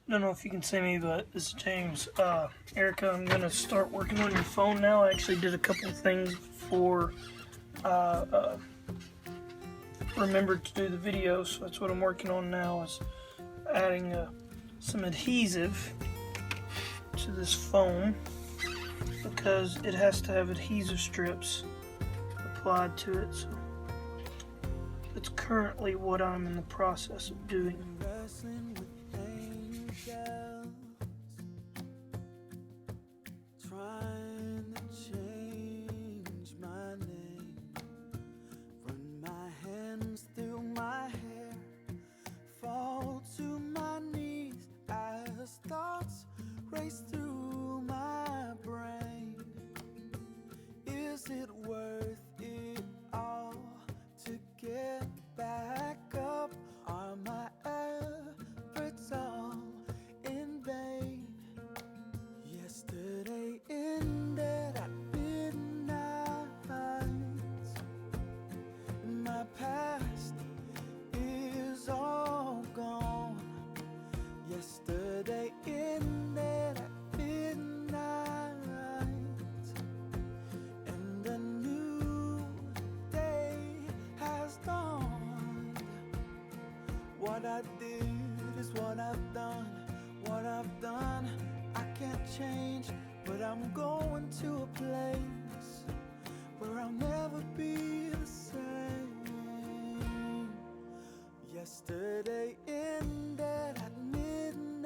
Don't know if you can see me, but this is James. Erica, I'm going to start working on your phone now. I actually did a couple of things before remembered to do the video, so that's what I'm working on now, is adding some adhesive to this foam, because it has to have adhesive strips applied to it. So that's currently what I'm in the process of doing. Through my brain, is it worth it all to get back up? Are my efforts all in vain? Yesterday ended at midnight, and my past is all gone. Yesterday ended at midnight, and a new day has dawned. What I did is what I've done. What I've done I can't change, but I'm going to a place where I'll never be the same. Yesterday ended at midnight,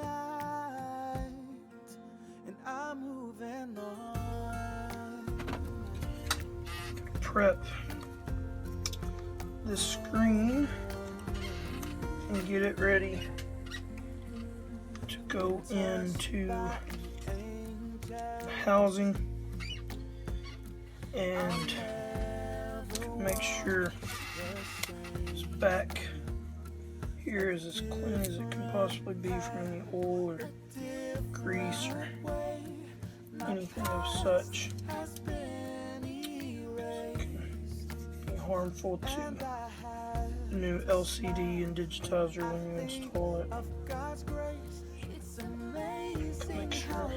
and I'm moving on. Prep the screen and get it ready to go into housing, and make sure this back here is as clean as it can possibly be from any oil or grease or anything of such that can be harmful to the new LCD and digitizer when you install it. Make sure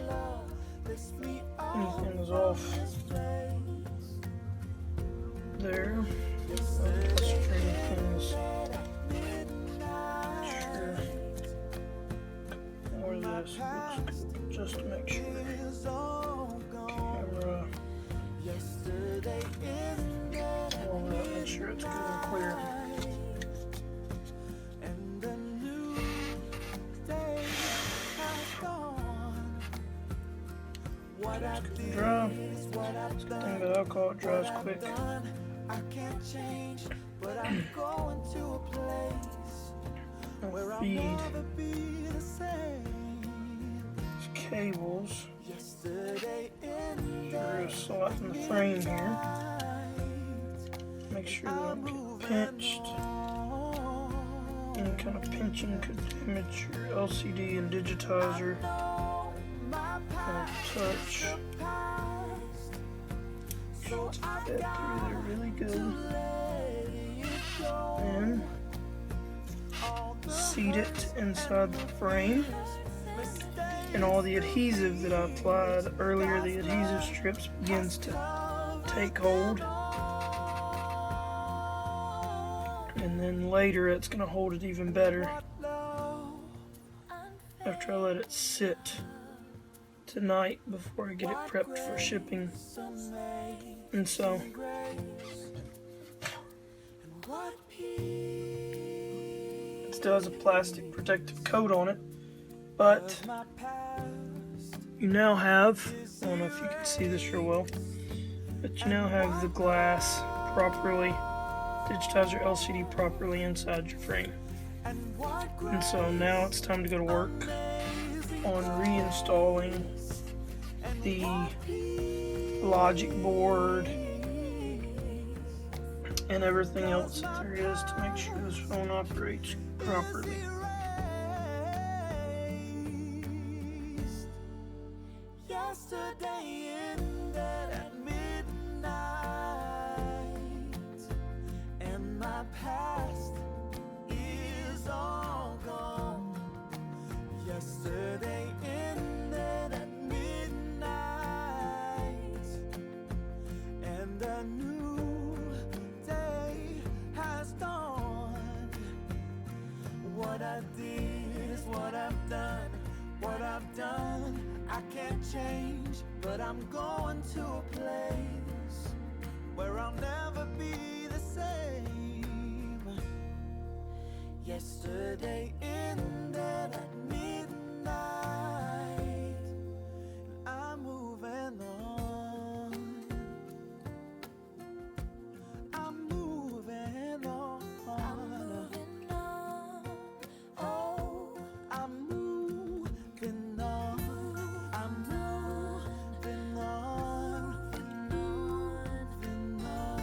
anything is off there. More of this looks good, just to make sure. Camera. Along that, make sure it's good and clear. Dry. It's the thing about alcohol, it dries quick. I can't change, but I'm going to a place where I'll never be the same. These cables. There's a slot in the frame here. Make sure they don't get pinched. Any kind of pinching could damage your LCD and digitizer. Touch. Just get that through there really good. And seat it inside the frame. And all the adhesive that I applied earlier, the adhesive strips, begins to take hold. And then later it's going to hold it even better after I let it sit tonight before I get it prepped for shipping. And so it still has a plastic protective coat on it, but you now have, I don't know if you can see this real well, but you now have the glass properly, digitizer LCD properly inside your frame. And so now it's time to go to work on reinstalling the logic board and everything else that there is to make sure this phone operates properly. Yesterday ended at midnight, and my past is all gone. Yesterday I've done, I can't change, but I'm going to a place where I'll never be the same. Yesterday ended at midnight, and I'm moving on. I'm moving on. Oh, I'm moving on. I'm moving on. Moving on.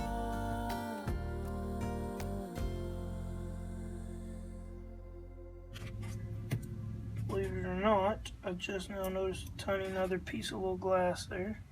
Believe it or not, I just now noticed a tiny another piece of little glass there.